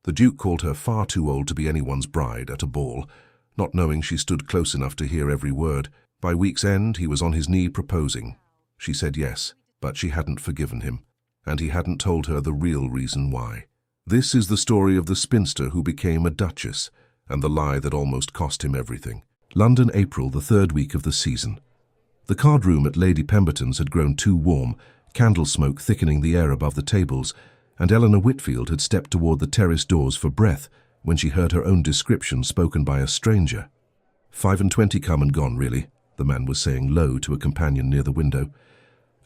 The Duke called her far too old to be anyone's bride at a ball, not knowing she stood close enough to hear every word. By week's end, he was on his knee proposing. She said yes, but she hadn't forgiven him, and he hadn't told her the real reason why. This is the story of the spinster who became a duchess, and the lie that almost cost him everything. London, April, the third week of the season. The card room at Lady Pemberton's had grown too warm, candle smoke thickening the air above the tables, and Eleanor Whitfield had stepped toward the terrace doors for breath when she heard her own description spoken by a stranger. 25 come and gone, really, the man was saying low to a companion near the window.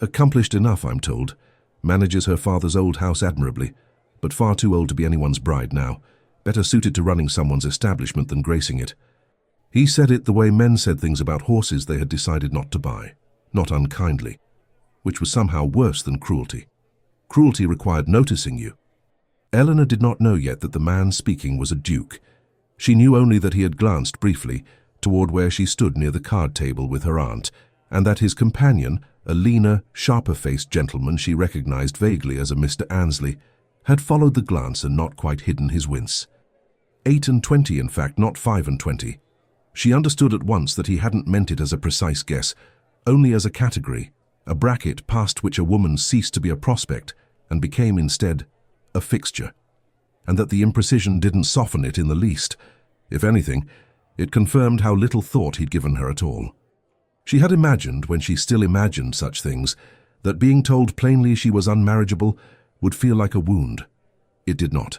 Accomplished enough, I'm told. Manages her father's old house admirably, but far too old to be anyone's bride now. Better suited to running someone's establishment than gracing it. He said it the way men said things about horses they had decided not to buy, not unkindly, which was somehow worse than cruelty. Cruelty required noticing you. Eleanor did not know yet that the man speaking was a duke. She knew only that he had glanced briefly toward where she stood near the card table with her aunt, and that his companion, a leaner, sharper-faced gentleman she recognized vaguely as a Mr. Annesley, had followed the glance and not quite hidden his wince. 28, in fact, not 25. She understood at once that he hadn't meant it as a precise guess, only as a category, a bracket past which a woman ceased to be a prospect and became instead a fixture, and that the imprecision didn't soften it in the least. If anything, it confirmed how little thought he'd given her at all. She had imagined, when she still imagined such things, that being told plainly she was unmarriageable would feel like a wound. It did not.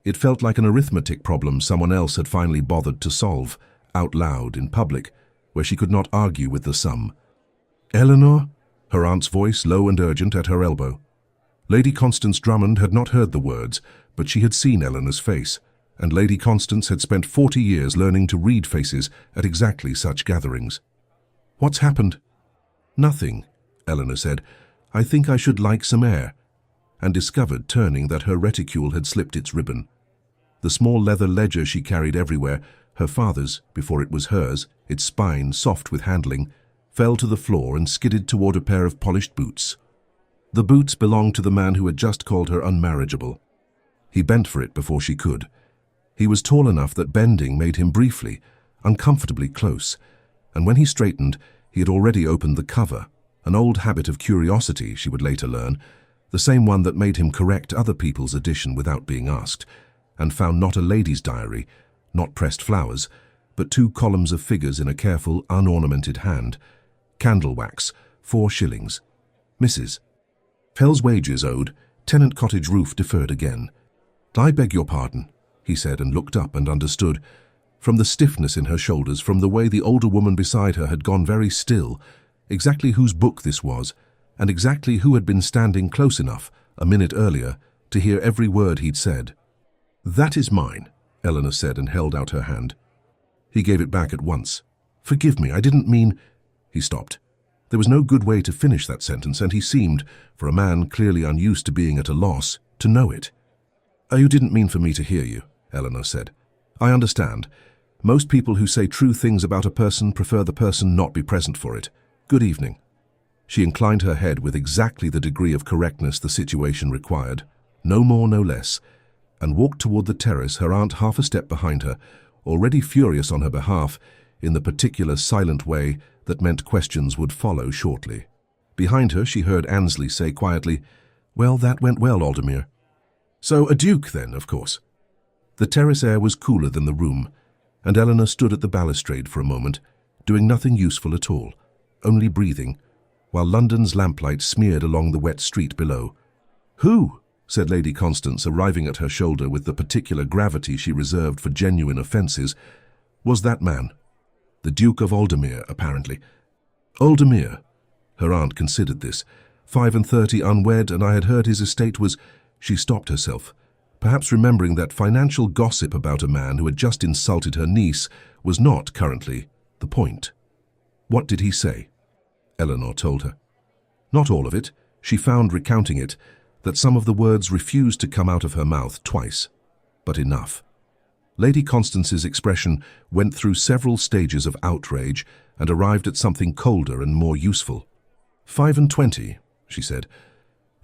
It felt like an arithmetic problem someone else had finally bothered to solve, out loud, in public, where she could not argue with the sum. "Eleanor?" Her aunt's voice, low and urgent, at her elbow. Lady Constance Drummond had not heard the words, but she had seen Eleanor's face, and Lady Constance had spent 40 years learning to read faces at exactly such gatherings. "What's happened?" "Nothing," Eleanor said. "I think I should like some air," and discovered, turning, that her reticule had slipped its ribbon. The small leather ledger she carried everywhere, her father's before it was hers, its spine soft with handling, fell to the floor and skidded toward a pair of polished boots. The boots belonged to the man who had just called her unmarriageable. He bent for it before she could. He was tall enough that bending made him briefly, uncomfortably close, and when he straightened, he had already opened the cover, an old habit of curiosity, she would later learn, the same one that made him correct other people's edition without being asked, and found not a lady's diary, not pressed flowers, but 2 columns of figures in a careful, unornamented hand. Candle wax, 4 shillings. Mrs. Pell's wages owed, tenant cottage roof deferred again. "I beg your pardon," he said, and looked up and understood. From the stiffness in her shoulders, from the way the older woman beside her had gone very still, exactly whose book this was, and exactly who had been standing close enough, a minute earlier, to hear every word he'd said. "That is mine," Eleanor said, and held out her hand. He gave it back at once. "Forgive me, I didn't mean—" He stopped. There was no good way to finish that sentence, and he seemed, for a man clearly unused to being at a loss, to know it. "You didn't mean for me to hear you," Eleanor said. "I understand. Most people who say true things about a person prefer the person not be present for it. Good evening." She inclined her head with exactly the degree of correctness the situation required, no more, no less, and walked toward the terrace, her aunt half a step behind her, already furious on her behalf, in the particular silent way that meant questions would follow shortly. Behind her she heard Annesley say quietly, "Well, that went well, Aldemir." "So a duke, then, of course." The terrace air was cooler than the room, and Eleanor stood at the balustrade for a moment, doing nothing useful at all, only breathing, while London's lamplight smeared along the wet street below. "Who?" said Lady Constance, arriving at her shoulder with the particular gravity she reserved for genuine offences. "Was that man?" "The Duke of Aldemir, apparently." "Aldemir?" Her aunt considered this. 35, unwed, and I had heard his estate was— She stopped herself, perhaps remembering that financial gossip about a man who had just insulted her niece was not, currently, the point. "What did he say?" Eleanor told her. Not all of it. She found, recounting it, that some of the words refused to come out of her mouth twice, but enough. Lady Constance's expression went through several stages of outrage and arrived at something colder and more useful. 25, she said.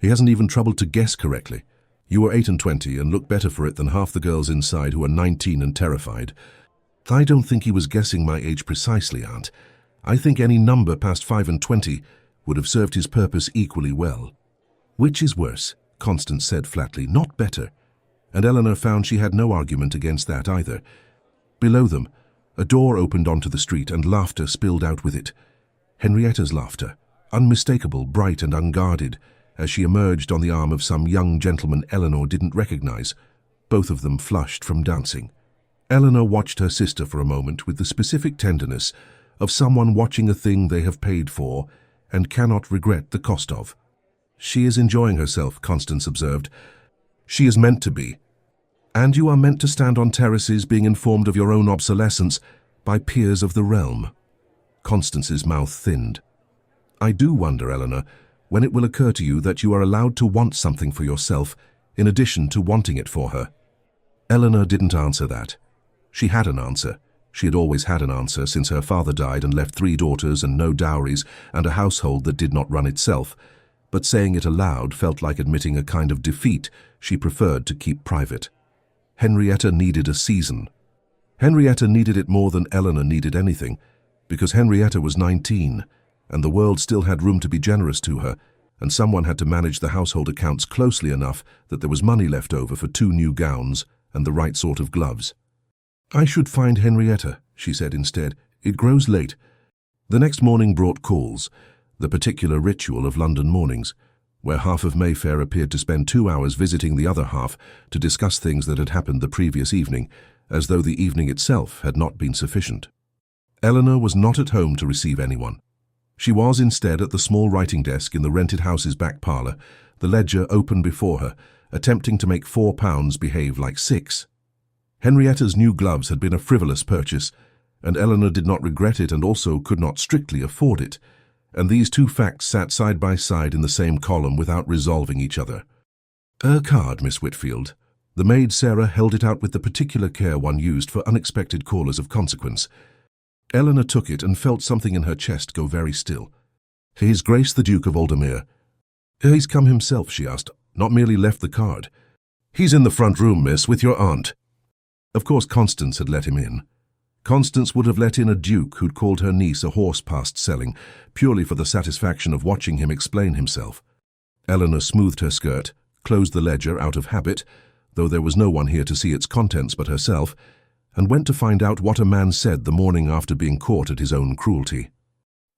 "He hasn't even troubled to guess correctly. You are 8 and 20 and look better for it than half the girls inside who are 19 and terrified. I don't think he was guessing my age precisely, Aunt. I think any number past 5 and 20 would have served his purpose equally well. Which is worse? Constance said flatly. Not better. And Eleanor found she had no argument against that either. Below them, a door opened onto the street and laughter spilled out with it. Henrietta's laughter, unmistakable, bright and unguarded, as she emerged on the arm of some young gentleman Eleanor didn't recognize. Both of them flushed from dancing. Eleanor watched her sister for a moment with the specific tenderness of someone watching a thing they have paid for and cannot regret the cost of. She is enjoying herself, Constance observed. She is meant to be. And you are meant to stand on terraces being informed of your own obsolescence by peers of the realm. Constance's mouth thinned. I do wonder, Eleanor, when it will occur to you that you are allowed to want something for yourself in addition to wanting it for her. Eleanor didn't answer that. She had an answer. She had always had an answer since her father died and left 3 daughters and no dowries and a household that did not run itself. But saying it aloud felt like admitting a kind of defeat she preferred to keep private. Henrietta needed a season. Henrietta needed it more than Eleanor needed anything, because Henrietta was 19, and the world still had room to be generous to her, and someone had to manage the household accounts closely enough that there was money left over for 2 new gowns and the right sort of gloves. I should find Henrietta, she said instead. It grows late. The next morning brought calls, the particular ritual of London mornings, where half of Mayfair appeared to spend 2 hours visiting the other half to discuss things that had happened the previous evening, as though the evening itself had not been sufficient. Eleanor was not at home to receive anyone. She was instead at the small writing desk in the rented house's back parlour, the ledger open before her, attempting to make £4 behave like 6. Henrietta's new gloves had been a frivolous purchase, and Eleanor did not regret it and also could not strictly afford it, and these 2 facts sat side by side in the same column without resolving each other. A card, Miss Whitfield. The maid Sarah held it out with the particular care one used for unexpected callers of consequence. Eleanor took it and felt something in her chest go very still. His Grace the Duke of Aldermere. He's come himself, she asked, not merely left the card. He's in the front room, miss, with your aunt. Of course Constance had let him in. Constance would have let in a duke who'd called her niece a horse past selling, purely for the satisfaction of watching him explain himself. Eleanor smoothed her skirt, closed the ledger out of habit, though there was no one here to see its contents but herself, and went to find out what a man said the morning after being caught at his own cruelty.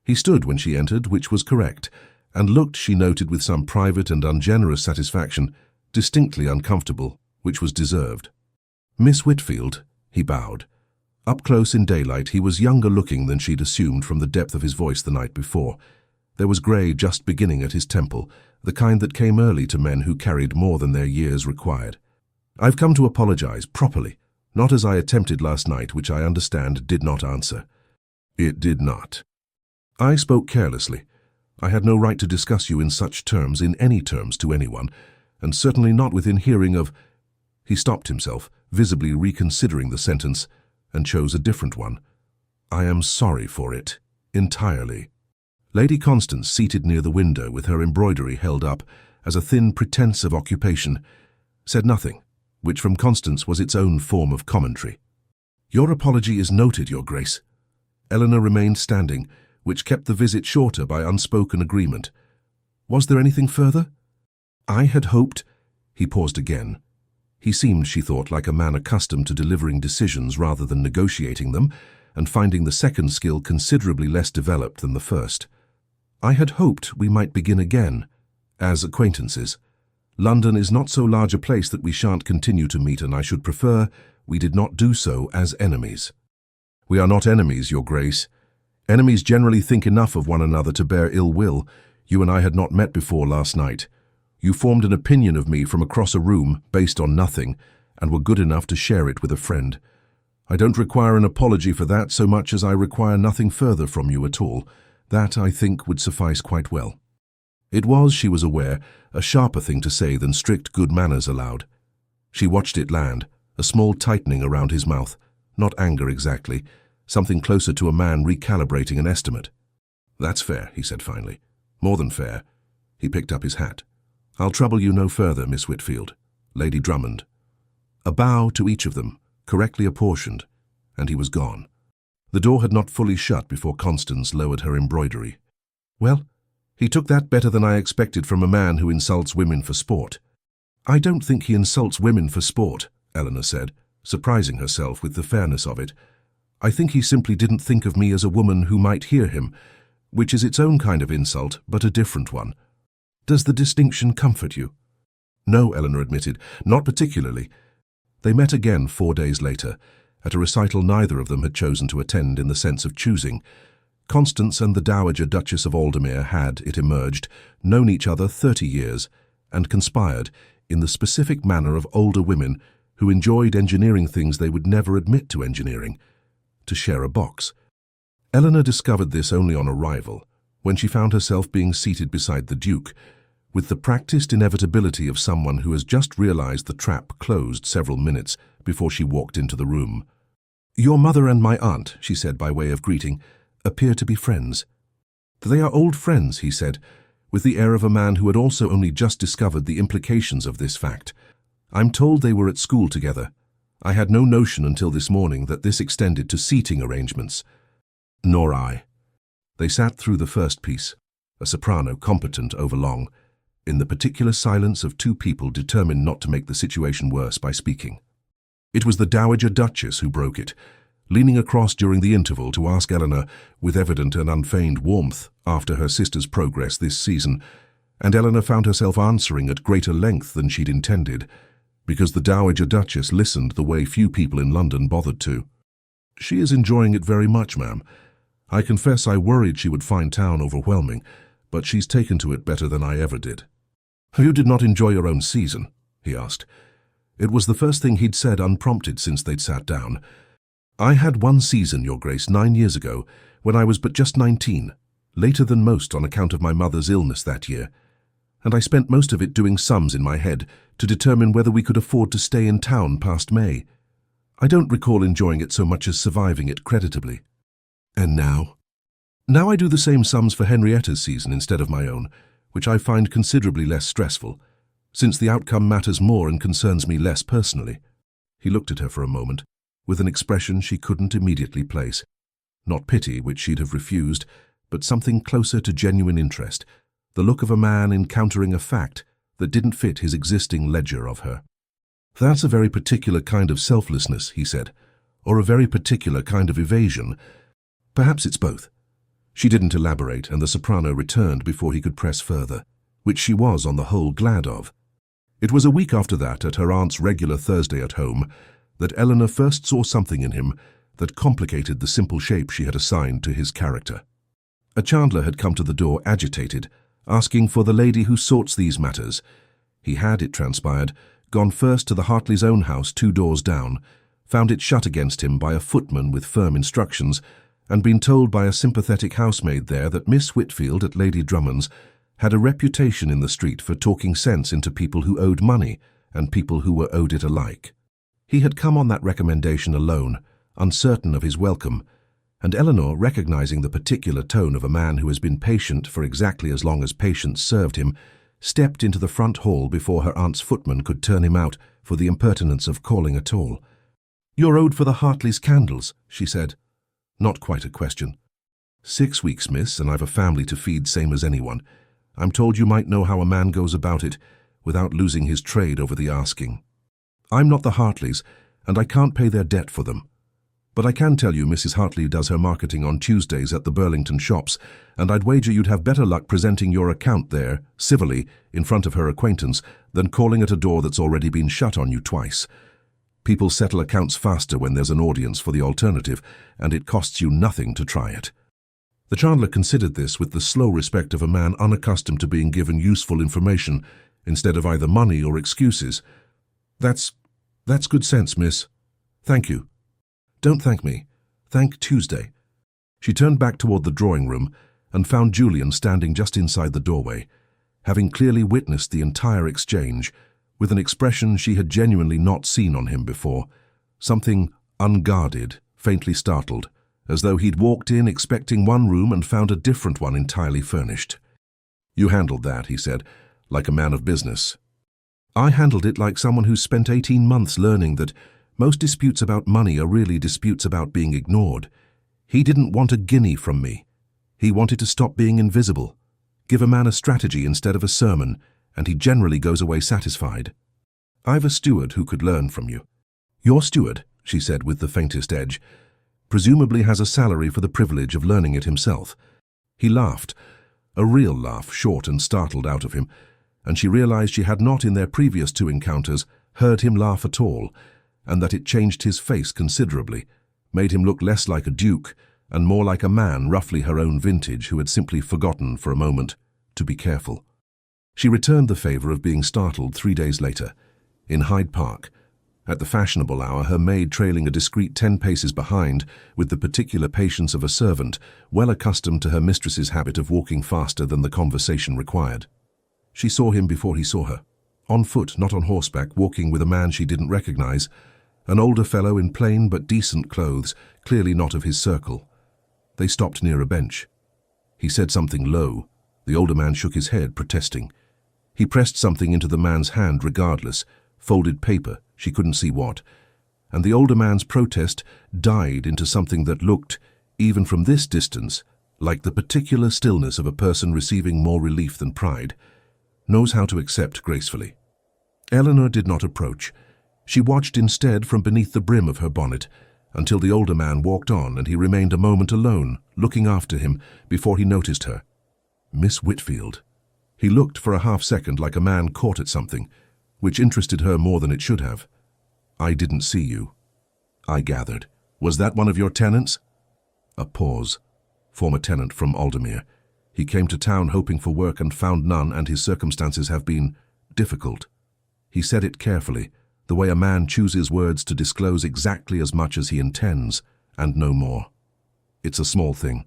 He stood when she entered, which was correct, and looked, she noted with some private and ungenerous satisfaction, distinctly uncomfortable, which was deserved. Miss Whitfield, he bowed. Up close in daylight, he was younger looking than she'd assumed from the depth of his voice the night before. There was grey just beginning at his temple, the kind that came early to men who carried more than their years required. I've come to apologize, properly, not as I attempted last night, which I understand did not answer. It did not. I spoke carelessly. I had no right to discuss you in such terms, in any terms, to anyone, and certainly not within hearing of— He stopped himself, visibly reconsidering the sentence, and chose a different one. I am sorry for it, entirely. Lady Constance, seated near the window with her embroidery held up as a thin pretence of occupation, said nothing, which from Constance was its own form of commentary. Your apology is noted, Your Grace. Eleanor remained standing, which kept the visit shorter by unspoken agreement. Was there anything further? I had hoped— He paused again. He seemed, she thought, like a man accustomed to delivering decisions rather than negotiating them, and finding the second skill considerably less developed than the first. I had hoped we might begin again, as acquaintances. London is not so large a place that we shan't continue to meet, and I should prefer we did not do so as enemies. We are not enemies, Your Grace. Enemies generally think enough of one another to bear ill will. You and I had not met before last night. You formed an opinion of me from across a room based on nothing, and were good enough to share it with a friend. I don't require an apology for that so much as I require nothing further from you at all. That, I think, would suffice quite well. It was, she was aware, a sharper thing to say than strict good manners allowed. She watched it land, a small tightening around his mouth, not anger exactly, something closer to a man recalibrating an estimate. That's fair, he said finally. More than fair. He picked up his hat. I'll trouble you no further, Miss Whitfield. Lady Drummond. A bow to each of them, correctly apportioned, and he was gone. The door had not fully shut before Constance lowered her embroidery. Well, he took that better than I expected from a man who insults women for sport. I don't think he insults women for sport, Eleanor said, surprising herself with the fairness of it. I think he simply didn't think of me as a woman who might hear him, which is its own kind of insult, but a different one. Does the distinction comfort you? No, Eleanor admitted, not particularly. They met again 4 days later, at a recital neither of them had chosen to attend in the sense of choosing. Constance and the Dowager Duchess of Aldermere had, it emerged, known each other 30 years, and conspired, in the specific manner of older women who enjoyed engineering things they would never admit to engineering, to share a box. Eleanor discovered this only on arrival, when she found herself being seated beside the Duke, with the practiced inevitability of someone who has just realized the trap closed several minutes before she walked into the room. "Your mother and my aunt," she said by way of greeting, "appear to be friends." "They are old friends," he said, with the air of a man who had also only just discovered the implications of this fact. "I'm told they were at school together. I had no notion until this morning that this extended to seating arrangements." "Nor I." They sat through the first piece, a soprano competent over long, in the particular silence of two people determined not to make the situation worse by speaking. It was the Dowager Duchess who broke it, leaning across during the interval to ask Eleanor, with evident and unfeigned warmth, after her sister's progress this season, and Eleanor found herself answering at greater length than she'd intended, because the Dowager Duchess listened the way few people in London bothered to. "She is enjoying it very much, ma'am. I confess I worried she would find town overwhelming, but she's taken to it better than I ever did." "You did not enjoy your own season?" he asked. It was the first thing he'd said unprompted since they'd sat down. "I had one season, Your Grace, 9 years ago, when I was but just 19, later than most on account of my mother's illness that year, and I spent most of it doing sums in my head to determine whether we could afford to stay in town past May. I don't recall enjoying it so much as surviving it creditably." "And now?" "Now I do the same sums for Henrietta's season instead of my own, which I find considerably less stressful, since the outcome matters more and concerns me less personally." He looked at her for a moment, with an expression she couldn't immediately place. Not pity, which she'd have refused, but something closer to genuine interest, the look of a man encountering a fact that didn't fit his existing ledger of her. "That's a very particular kind of selflessness," he said, "or a very particular kind of evasion. Perhaps it's both." She didn't elaborate, and the soprano returned before he could press further, which she was on the whole glad of. It was a week after that, at her aunt's regular Thursday at home, that Eleanor first saw something in him that complicated the simple shape she had assigned to his character. A chandler had come to the door agitated, asking for the lady who sorts these matters. He had, it transpired, gone first to the Hartleys' own house 2 doors down, found it shut against him by a footman with firm instructions, and been told by a sympathetic housemaid there that Miss Whitfield at Lady Drummond's had a reputation in the street for talking sense into people who owed money and people who were owed it alike. He had come on that recommendation alone, uncertain of his welcome, and Eleanor, recognizing the particular tone of a man who has been patient for exactly as long as patience served him, stepped into the front hall before her aunt's footman could turn him out for the impertinence of calling at all. "You're owed for the Hartleys' candles," she said. Not quite a question. "6 weeks, miss, and I've a family to feed same as anyone. I'm told you might know how a man goes about it, without losing his trade over the asking. I'm not the Hartleys, and I can't pay their debt for them. But I can tell you Mrs. Hartley does her marketing on Tuesdays at the Burlington shops, and I'd wager you'd have better luck presenting your account there, civilly, in front of her acquaintance, than calling at a door that's already been shut on you twice. People settle accounts faster when there's an audience for the alternative, and it costs you nothing to try it." The chandler considered this with the slow respect of a man unaccustomed to being given useful information instead of either money or excuses. That's good sense, miss. Thank you." "Don't thank me. Thank Tuesday." She turned back toward the drawing room and found Julian standing just inside the doorway, having clearly witnessed the entire exchange, with an expression she had genuinely not seen on him before, something unguarded, faintly startled, as though he'd walked in expecting one room and found a different one entirely furnished. "You handled that," he said, "like a man of business." I handled it like someone who's spent 18 months learning that most disputes about money are really disputes about being ignored. He didn't want a guinea from me. He wanted to stop being invisible. Give a man a strategy instead of a sermon, and he generally goes away satisfied. I've a steward who could learn from you. Your steward, she said with the faintest edge, presumably has a salary for the privilege of learning it himself. He laughed, a real laugh, short and startled out of him, and she realized she had not in their previous 2 encounters heard him laugh at all, and that it changed his face considerably, made him look less like a duke and more like a man roughly her own vintage who had simply forgotten for a moment to be careful. She returned the favor of being startled 3 days later, in Hyde Park, at the fashionable hour, her maid trailing a discreet 10 paces behind with the particular patience of a servant, well accustomed to her mistress's habit of walking faster than the conversation required. She saw him before he saw her, on foot, not on horseback, walking with a man she didn't recognize, an older fellow in plain but decent clothes, clearly not of his circle. They stopped near a bench. He said something low. The older man shook his head, protesting. He pressed something into the man's hand regardless, folded paper, she couldn't see what, and the older man's protest died into something that looked, even from this distance, like the particular stillness of a person receiving more relief than pride, knows how to accept gracefully. Eleanor did not approach. She watched instead from beneath the brim of her bonnet, until the older man walked on and he remained a moment alone, looking after him, before he noticed her. Miss Whitfield. He looked for a half-second like a man caught at something, which interested her more than it should have. I didn't see you. I gathered. Was that one of your tenants? A pause. Former tenant from Aldermere. He came to town hoping for work and found none, and his circumstances have been difficult. He said it carefully, the way a man chooses words to disclose exactly as much as he intends, and no more. It's a small thing.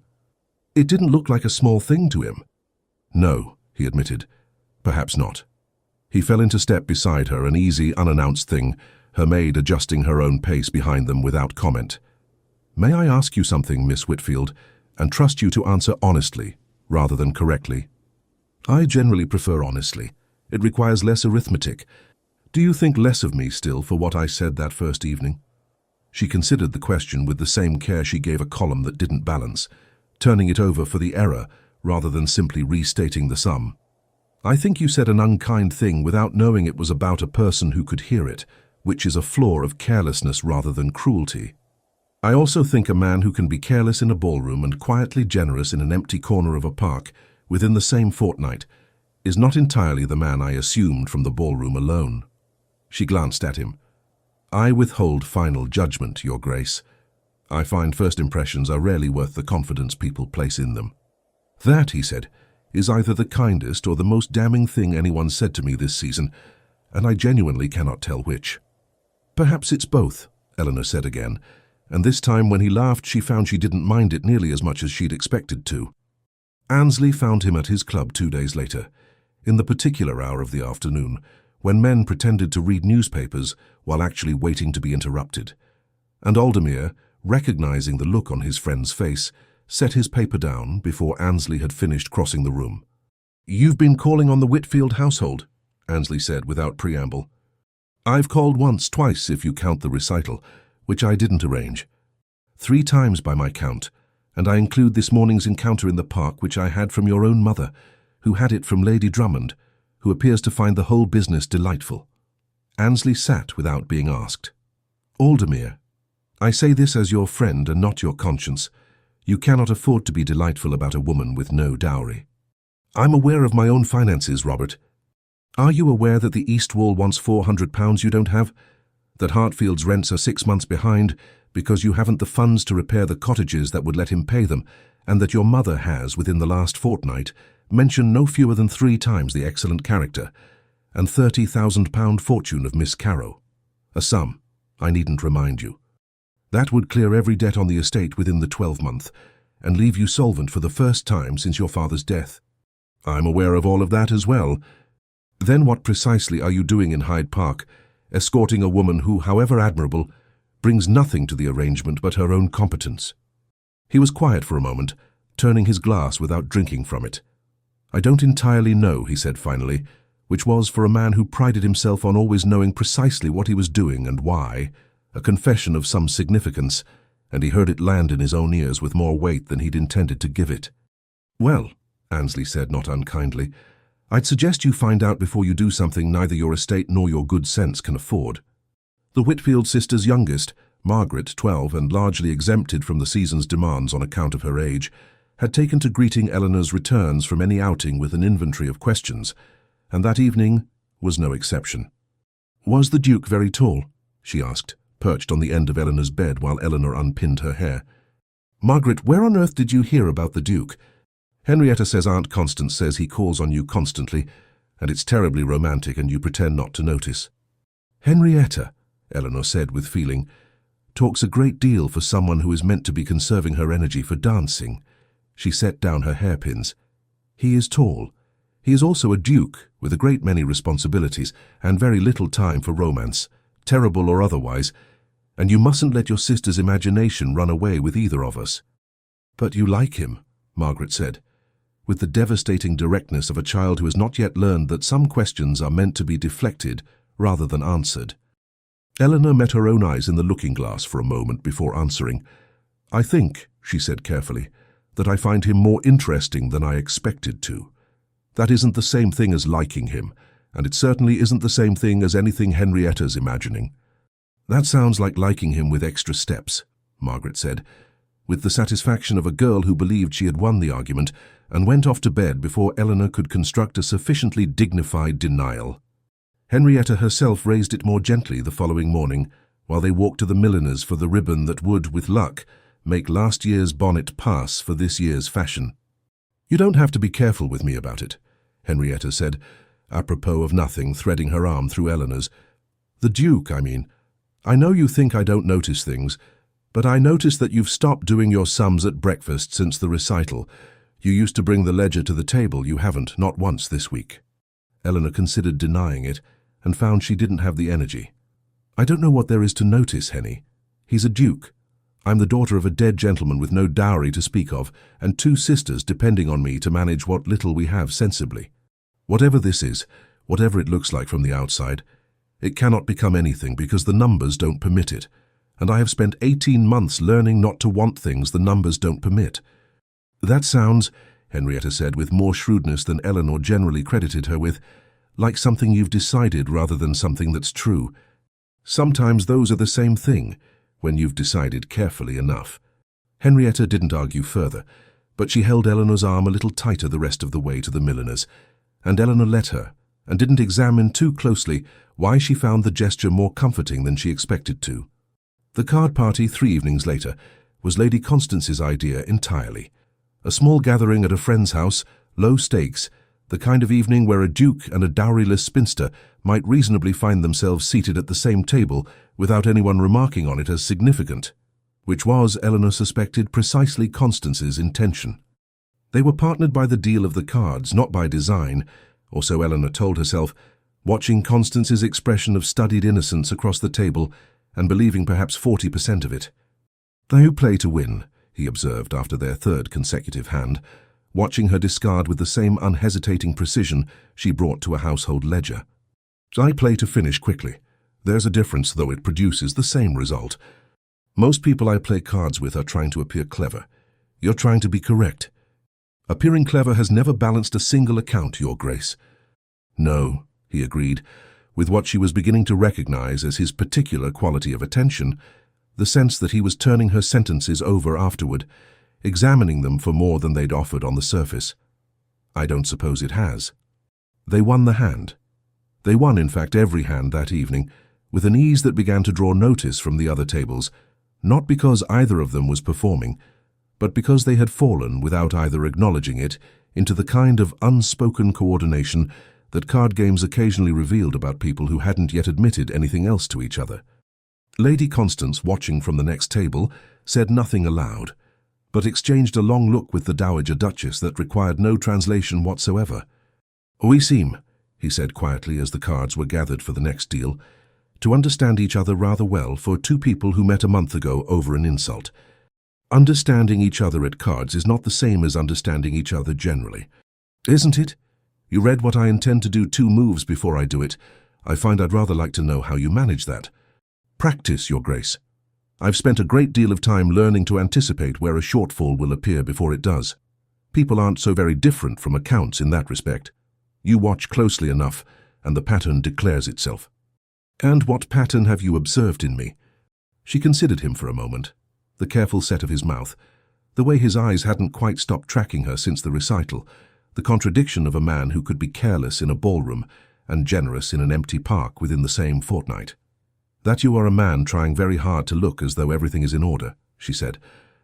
It didn't look like a small thing to him. No, he admitted. Perhaps not. He fell into step beside her, an easy, unannounced thing, her maid adjusting her own pace behind them without comment. May I ask you something, Miss Whitfield, and trust you to answer honestly, rather than correctly? I generally prefer honestly. It requires less arithmetic. Do you think less of me still for what I said that first evening? She considered the question with the same care she gave a column that didn't balance, turning it over for the error rather than simply restating the sum. I think you said an unkind thing without knowing it was about a person who could hear it, which is a flaw of carelessness rather than cruelty. I also think a man who can be careless in a ballroom and quietly generous in an empty corner of a park within the same fortnight is not entirely the man I assumed from the ballroom alone. She glanced at him. I withhold final judgment, Your Grace. I find first impressions are rarely worth the confidence people place in them. That, he said, is either the kindest or the most damning thing anyone said to me this season, and I genuinely cannot tell which. Perhaps it's both, Eleanor said again, and this time when he laughed she found she didn't mind it nearly as much as she'd expected to. Annesley found him at his club 2 days later, in the particular hour of the afternoon, when men pretended to read newspapers while actually waiting to be interrupted, and Aldermere, recognizing the look on his friend's face, set his paper down before Annesley had finished crossing the room. You've been calling on the Whitfield household, Annesley said without preamble. I've called once, twice if you count the recital, which I didn't arrange. 3 times by my count, and I include this morning's encounter in the park which I had from your own mother, who had it from Lady Drummond, who appears to find the whole business delightful. Annesley sat without being asked. Aldermere, I say this as your friend and not your conscience. You cannot afford to be delightful about a woman with no dowry. I'm aware of my own finances, Robert. Are you aware that the East Wall wants £400 you don't have? That Hartfield's rents are 6 months behind because you haven't the funds to repair the cottages that would let him pay them, and that your mother has, within the last fortnight, mentioned no fewer than 3 times the excellent character and £30,000 fortune of Miss Carrow? A sum, I needn't remind you. That would clear every debt on the estate within the 12-month, and leave you solvent for the first time since your father's death. I'm aware of all of that as well. Then what precisely are you doing in Hyde Park, escorting a woman who, however admirable, brings nothing to the arrangement but her own competence? He was quiet for a moment, turning his glass without drinking from it. I don't entirely know, he said finally, which was, for a man who prided himself on always knowing precisely what he was doing and why, a confession of some significance, and he heard it land in his own ears with more weight than he'd intended to give it. "Well," Annesley said, not unkindly, "I'd suggest you find out before you do something neither your estate nor your good sense can afford." The Whitfield sisters' youngest, Margaret, 12, and largely exempted from the season's demands on account of her age, had taken to greeting Eleanor's returns from any outing with an inventory of questions, and that evening was no exception. "Was the Duke very tall?" she asked, perched on the end of Eleanor's bed while Eleanor unpinned her hair. "Margaret, where on earth did you hear about the Duke? Henrietta says Aunt Constance says he calls on you constantly, and it's terribly romantic and you pretend not to notice." "Henrietta," Eleanor said with feeling, "talks a great deal for someone who is meant to be conserving her energy for dancing." She set down her hairpins. "He is tall. He is also a duke, with a great many responsibilities and very little time for romance, terrible or otherwise, and you mustn't let your sister's imagination run away with either of us." "But you like him," Margaret said, with the devastating directness of a child who has not yet learned that some questions are meant to be deflected rather than answered. Eleanor met her own eyes in the looking-glass for a moment before answering. "I think," she said carefully, "that I find him more interesting than I expected to. That isn't the same thing as liking him, and it certainly isn't the same thing as anything Henrietta's imagining." "That sounds like liking him with extra steps," Margaret said, with the satisfaction of a girl who believed she had won the argument, and went off to bed before Eleanor could construct a sufficiently dignified denial. Henrietta herself raised it more gently the following morning, while they walked to the milliner's for the ribbon that would, with luck, make last year's bonnet pass for this year's fashion. "You don't have to be careful with me about it," Henrietta said, apropos of nothing, threading her arm through Eleanor's. "The Duke, I mean. I know you think I don't notice things, but I notice that you've stopped doing your sums at breakfast since the recital. You used to bring the ledger to the table. You haven't, not once this week." Eleanor considered denying it, and found she didn't have the energy. "I don't know what there is to notice, Henny. He's a duke. I'm the daughter of a dead gentleman with no dowry to speak of, and 2 sisters depending on me to manage what little we have sensibly. Whatever this is, whatever it looks like from the outside, it cannot become anything because the numbers don't permit it, and I have spent 18 months learning not to want things the numbers don't permit." "That sounds," Henrietta said with more shrewdness than Eleanor generally credited her with, "like something you've decided rather than something that's true. Sometimes those are the same thing, when you've decided carefully enough." Henrietta didn't argue further, but she held Eleanor's arm a little tighter the rest of the way to the milliner's, and Eleanor let her, and didn't examine too closely why she found the gesture more comforting than she expected to. The card party 3 evenings later was Lady Constance's idea entirely. A small gathering at a friend's house, low stakes, the kind of evening where a duke and a dowryless spinster might reasonably find themselves seated at the same table without anyone remarking on it as significant, which was, Eleanor suspected, precisely Constance's intention. They were partnered by the deal of the cards, not by design, or so Eleanor told herself, watching Constance's expression of studied innocence across the table and believing perhaps 40% of it. "They who play to win," he observed after their 3rd consecutive hand, watching her discard with the same unhesitating precision she brought to a household ledger. "I play to finish quickly. There's a difference, though it produces the same result. Most people I play cards with are trying to appear clever. You're trying to be correct. Appearing clever has never balanced a single account, Your Grace." "No," he agreed, with what she was beginning to recognize as his particular quality of attention, the sense that he was turning her sentences over afterward, examining them for more than they'd offered on the surface. "I don't suppose it has." They won the hand. They won, in fact, every hand that evening, with an ease that began to draw notice from the other tables, not because either of them was performing, but because they had fallen, without either acknowledging it, into the kind of unspoken coordination that card games occasionally revealed about people who hadn't yet admitted anything else to each other. Lady Constance, watching from the next table, said nothing aloud, but exchanged a long look with the Dowager Duchess that required no translation whatsoever. "We seem," he said quietly as the cards were gathered for the next deal, "to understand each other rather well for 2 people who met a month ago over an insult. Understanding each other at cards is not the same as understanding each other generally. Isn't it? You read what I intend to do 2 moves before I do it. I find I'd rather like to know how you manage that. Practice, Your Grace. I've spent a great deal of time learning to anticipate where a shortfall will appear before it does. People aren't so very different from accounts in that respect. You watch closely enough, and the pattern declares itself. And what pattern have you observed in me? She considered him for a moment. The careful set of his mouth, the way his eyes hadn't quite stopped tracking her since the recital, the contradiction of a man who could be careless in a ballroom and generous in an empty park within the same fortnight. That you are a man trying very hard to look as though everything is in order, she said,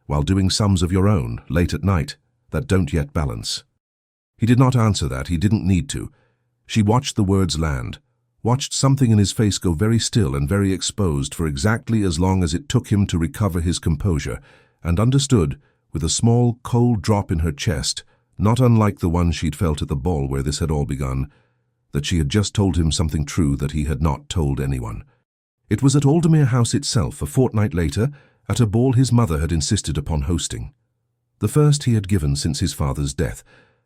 while doing sums of your own, late at night, that don't yet balance. He did not answer that, he didn't need to. She watched the words land, watched something in his face go very still and very exposed for exactly as long as it took him to recover his composure, and understood, with a small, cold drop in her chest, not unlike the one she'd felt at the ball where this had all begun, that she had just told him something true that he had not told anyone. It was at Aldermere House itself, a fortnight later, at a ball his mother had insisted upon hosting. The first he had given since his father's death,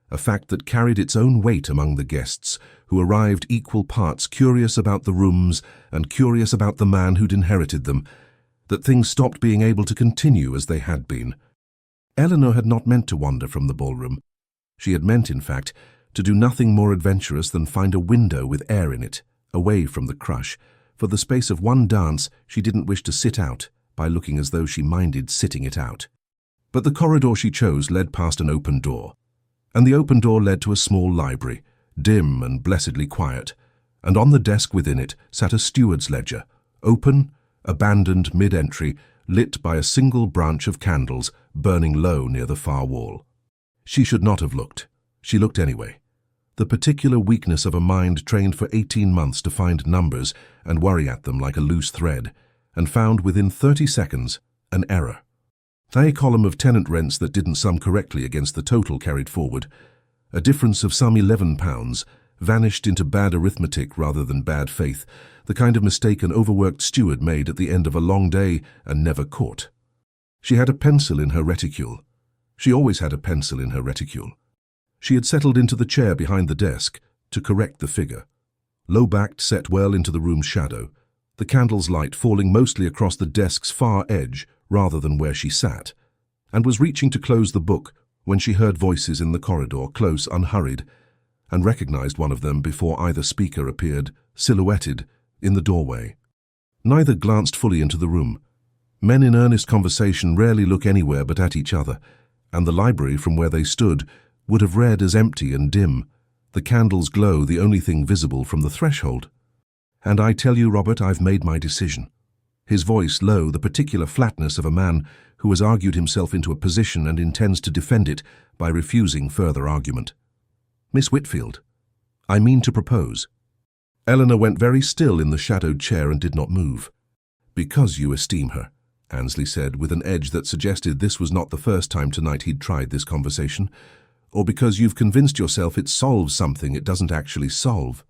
a fact that carried its own weight among the guests, who arrived equal parts curious about the rooms and curious about the man who'd inherited them, that things stopped being able to continue as they had been. Eleanor had not meant to wander from the ballroom. She had meant, in fact, to do nothing more adventurous than find a window with air in it, away from the crush. For the space of one dance she didn't wish to sit out, by looking as though she minded sitting it out. But the corridor she chose led past an open door, and the open door led to a small library, dim and blessedly quiet, and on the desk within it sat a steward's ledger, open, abandoned mid-entry, lit by a single branch of candles burning low near the far wall. She should not have looked. She looked anyway. The particular weakness of a mind trained for 18 months to find numbers and worry at them like a loose thread, and found within 30 seconds an error. A column of tenant rents that didn't sum correctly against the total carried forward. A difference of some £11 vanished into bad arithmetic rather than bad faith, the kind of mistake an overworked steward made at the end of a long day and never caught. She had a pencil in her reticule. She always had a pencil in her reticule. She had settled into the chair behind the desk to correct the figure. Low-backed, set well into the room's shadow, the candle's light falling mostly across the desk's far edge rather than where she sat, and was reaching to close the book when she heard voices in the corridor, close, unhurried, and recognized one of them before either speaker appeared, silhouetted, in the doorway. Neither glanced fully into the room. Men in earnest conversation rarely look anywhere but at each other, and the library from where they stood would have read as empty and dim, the candle's glow the only thing visible from the threshold. And I tell you, Robert, I've made my decision. His voice low, the particular flatness of a man who has argued himself into a position and intends to defend it by refusing further argument. Miss Whitfield, I mean to propose. Eleanor went very still in the shadowed chair and did not move. Because you esteem her, Annesley said, with an edge that suggested this was not the first time tonight he'd tried this conversation, or because you've convinced yourself it solves something it doesn't actually solve.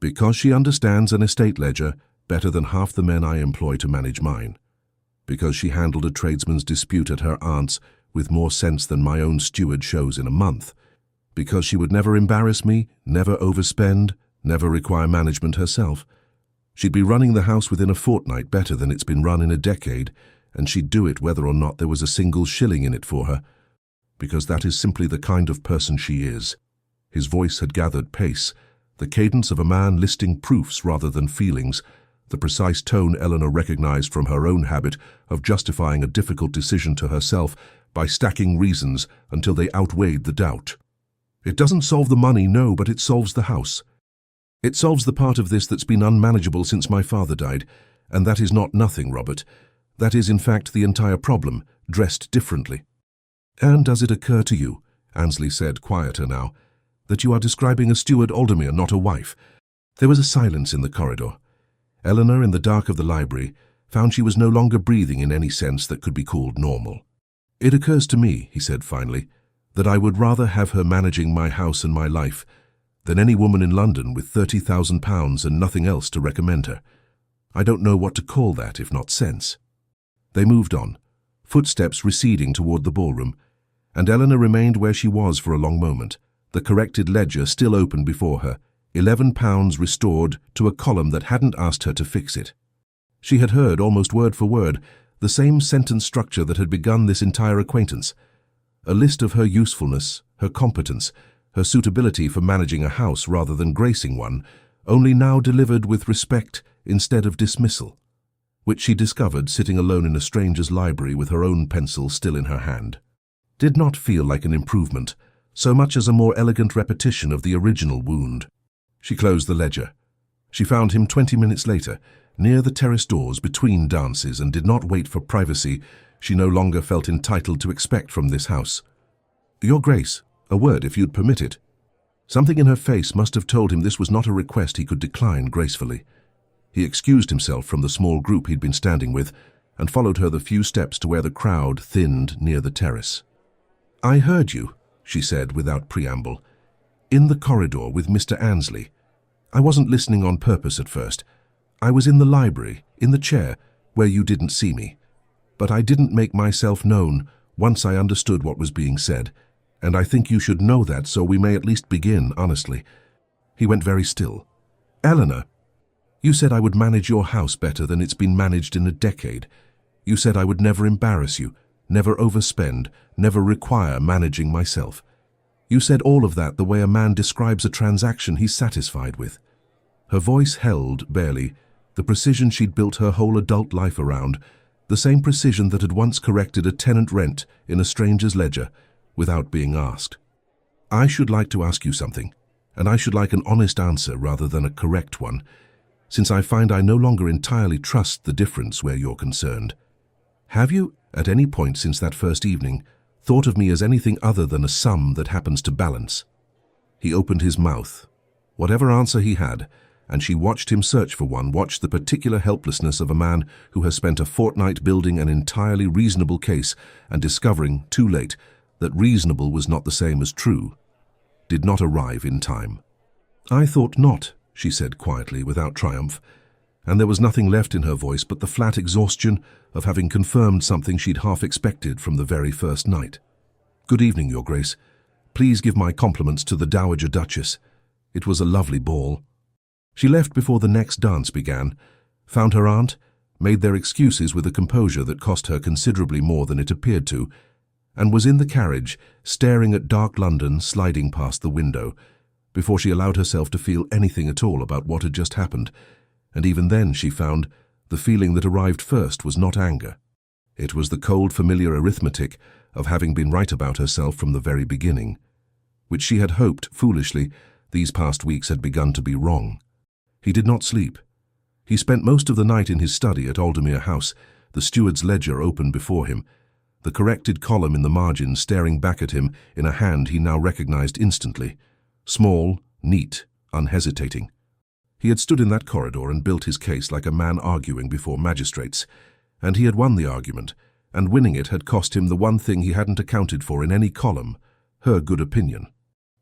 Because she understands an estate ledger better than half the men I employ to manage mine. Because she handled a tradesman's dispute at her aunt's with more sense than my own steward shows in a month. Because she would never embarrass me, never overspend, never require management herself. She'd be running the house within a fortnight better than it's been run in a decade, and she'd do it whether or not there was a single shilling in it for her. Because that is simply the kind of person she is. His voice had gathered pace, the cadence of a man listing proofs rather than feelings, the precise tone Eleanor recognized from her own habit of justifying a difficult decision to herself by stacking reasons until they outweighed the doubt. It doesn't solve the money, no, but it solves the house. It solves the part of this that's been unmanageable since my father died, and that is not nothing, Robert. That is, in fact, the entire problem, dressed differently. And does it occur to you, Annesley said, quieter now, that you are describing a steward Aldermere, not a wife? There was a silence in the corridor. Eleanor, in the dark of the library, found she was no longer breathing in any sense that could be called normal. It occurs to me, he said finally, that I would rather have her managing my house and my life than any woman in London with £30,000 and nothing else to recommend her. I don't know what to call that if not sense. They moved on, footsteps receding toward the ballroom, and Eleanor remained where she was for a long moment, the corrected ledger still open before her, £11 restored to a column that hadn't asked her to fix it. She had heard, almost word for word, the same sentence structure that had begun this entire acquaintance. A list of her usefulness, her competence, her suitability for managing a house rather than gracing one, only now delivered with respect instead of dismissal, which she discovered sitting alone in a stranger's library with her own pencil still in her hand. Did not feel like an improvement, so much as a more elegant repetition of the original wound. She closed the ledger. She found him 20 minutes later, near the terrace doors between dances, and did not wait for privacy she no longer felt entitled to expect from this house. "Your Grace, a word if you'd permit it." Something in her face must have told him this was not a request he could decline gracefully. He excused himself from the small group he'd been standing with and followed her the few steps to where the crowd thinned near the terrace. "I heard you," she said without preamble, "in the corridor with Mr. Annesley. I wasn't listening on purpose at first. I was in the library, in the chair, where you didn't see me. But I didn't make myself known once I understood what was being said, and I think you should know that so we may at least begin honestly." He went very still. "Eleanor, you said I would manage your house better than it's been managed in a decade. You said I would never embarrass you, never overspend, never require managing myself. You said all of that the way a man describes a transaction he's satisfied with." Her voice held, barely, the precision she'd built her whole adult life around, the same precision that had once corrected a tenant rent in a stranger's ledger, without being asked. "I should like to ask you something, and I should like an honest answer rather than a correct one, since I find I no longer entirely trust the difference where you're concerned. Have you, at any point since that first evening, thought of me as anything other than a sum that happens to balance?" He opened his mouth. Whatever answer he had, and she watched him search for one, watched the particular helplessness of a man who has spent a fortnight building an entirely reasonable case and discovering, too late, that reasonable was not the same as true, did not arrive in time. "I thought not," she said quietly, without triumph, and there was nothing left in her voice but the flat exhaustion of having confirmed something she'd half expected from the very first night. "Good evening, Your Grace. Please give my compliments to the Dowager Duchess. It was a lovely ball." She left before the next dance began, found her aunt, made their excuses with a composure that cost her considerably more than it appeared to, and was in the carriage, staring at dark London sliding past the window, before she allowed herself to feel anything at all about what had just happened, and even then, she found, the feeling that arrived first was not anger. It was the cold, familiar arithmetic of having been right about herself from the very beginning, which she had hoped, foolishly, these past weeks had begun to be wrong. He did not sleep. He spent most of the night in his study at Aldermere House, the steward's ledger open before him, the corrected column in the margin staring back at him in a hand he now recognized instantly, small, neat, unhesitating. He had stood in that corridor and built his case like a man arguing before magistrates, and he had won the argument, and winning it had cost him the one thing he hadn't accounted for in any column, her good opinion.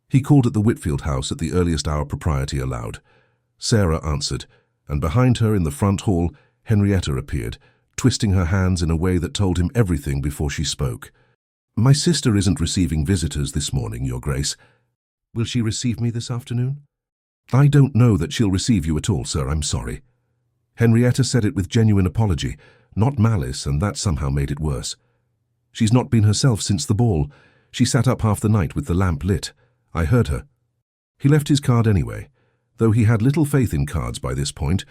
He called at the Whitfield house at the earliest hour propriety allowed. Sarah answered, and behind her in the front hall, Henrietta appeared, twisting her hands in a way that told him everything before she spoke. "My sister isn't receiving visitors this morning, Your Grace. Will she receive me this afternoon?" "I don't know that she'll receive you at all, sir, I'm sorry." Henrietta said it with genuine apology, not malice, and that somehow made it worse. "She's not been herself since the ball. She sat up half the night with the lamp lit. I heard her." He left his card anyway, though he had little faith in cards by this point,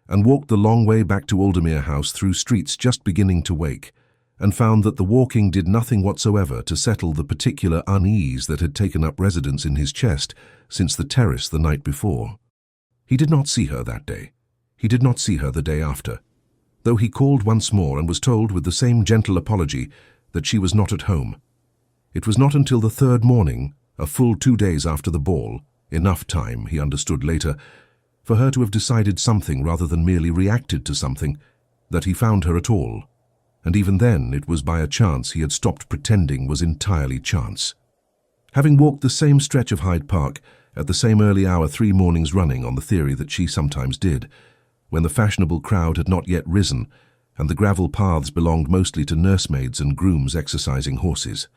and walked the long way back to Aldermere House through streets just beginning to wake, and found that the walking did nothing whatsoever to settle the particular unease that had taken up residence in his chest since the terrace the night before. He did not see her that day. He did not see her the day after, though he called once more and was told with the same gentle apology that she was not at home. It was not until the third morning, a full 2 days after the ball, enough time, he understood later, for her to have decided something rather than merely reacted to something, that he found her at all, and even then it was by a chance he had stopped pretending was entirely chance. Having walked the same stretch of Hyde Park at the same early hour 3 mornings running on the theory that she sometimes did, when the fashionable crowd had not yet risen and the gravel paths belonged mostly to nursemaids and grooms exercising horses.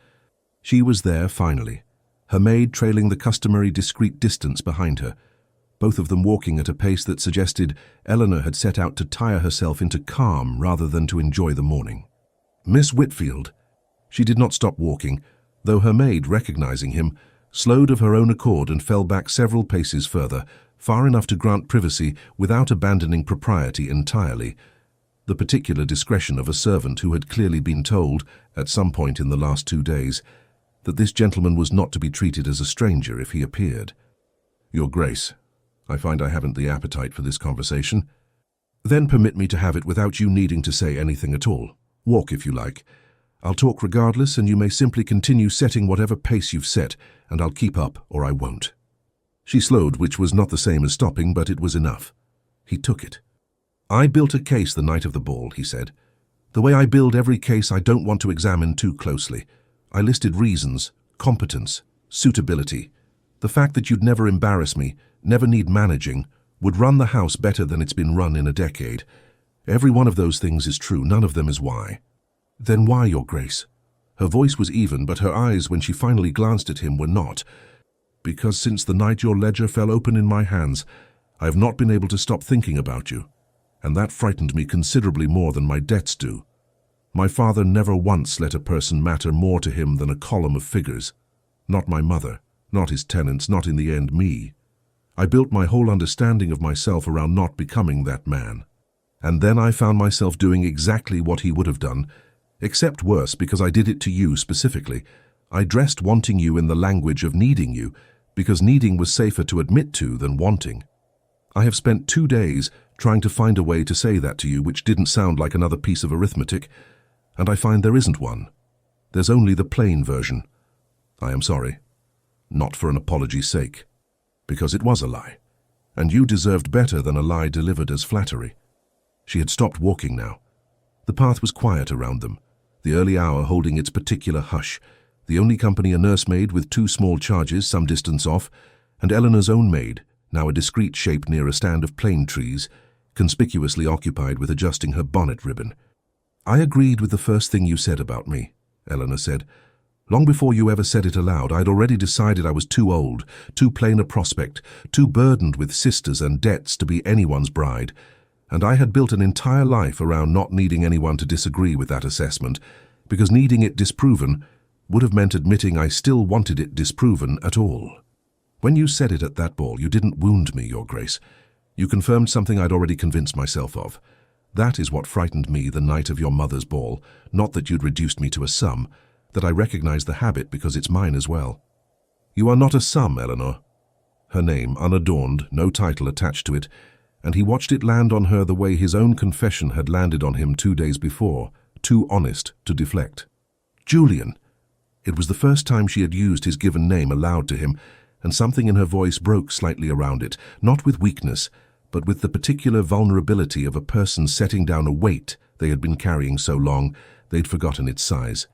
She was there finally, her maid trailing the customary discreet distance behind her, both of them walking at a pace that suggested Eleanor had set out to tire herself into calm rather than to enjoy the morning. Miss Whitfield. She did not stop walking, though her maid, recognizing him, slowed of her own accord and fell back several paces further, far enough to grant privacy without abandoning propriety entirely, the particular discretion of a servant who had clearly been told, at some point in the last 2 days, that this gentleman was not to be treated as a stranger if he appeared. "Your Grace, I find I haven't the appetite for this conversation." "Then permit me to have it without you needing to say anything at all. Walk if you like. I'll talk regardless, and you may simply continue setting whatever pace you've set, and I'll keep up or I won't." She slowed, which was not the same as stopping, but it was enough. He took it. "I built a case the night of the ball," he said. "The way I build every case I don't want to examine too closely. I listed reasons, competence, suitability, the fact that you'd never embarrass me, never need managing, would run the house better than it's been run in a decade. Every one of those things is true, none of them is why." "Then why, Your Grace?" Her voice was even, but her eyes, when she finally glanced at him, were not. "Because since the night your ledger fell open in my hands, I have not been able to stop thinking about you, and that frightened me considerably more than my debts do. My father never once let a person matter more to him than a column of figures. Not my mother, not his tenants, not in the end me. I built my whole understanding of myself around not becoming that man. And then I found myself doing exactly what he would have done, except worse because I did it to you specifically. I dressed wanting you in the language of needing you, because needing was safer to admit to than wanting. I have spent 2 days trying to find a way to say that to you which didn't sound like another piece of arithmetic, and I find there isn't one. There's only the plain version. I am sorry. Not for an apology's sake. Because it was a lie, and you deserved better than a lie delivered as flattery." She had stopped walking now. The path was quiet around them, the early hour holding its particular hush, the only company a nursemaid with 2 small charges some distance off, and Eleanor's own maid, now a discreet shape near a stand of plane trees, conspicuously occupied with adjusting her bonnet ribbon. "I agreed with the first thing you said about me," Eleanor said. "Long before you ever said it aloud, I'd already decided I was too old, too plain a prospect, too burdened with sisters and debts to be anyone's bride, and I had built an entire life around not needing anyone to disagree with that assessment, because needing it disproven would have meant admitting I still wanted it disproven at all. When you said it at that ball, you didn't wound me, Your Grace. You confirmed something I'd already convinced myself of. That is what frightened me the night of your mother's ball, not that you'd reduced me to a sum, that I recognized the habit because it's mine as well." "You are not a sum, Eleanor." Her name, unadorned, no title attached to it, and he watched it land on her the way his own confession had landed on him 2 days before, too honest to deflect. "Julian." It was the first time she had used his given name aloud to him, and something in her voice broke slightly around it, not with weakness, but with the particular vulnerability of a person setting down a weight they had been carrying so long they'd forgotten its size.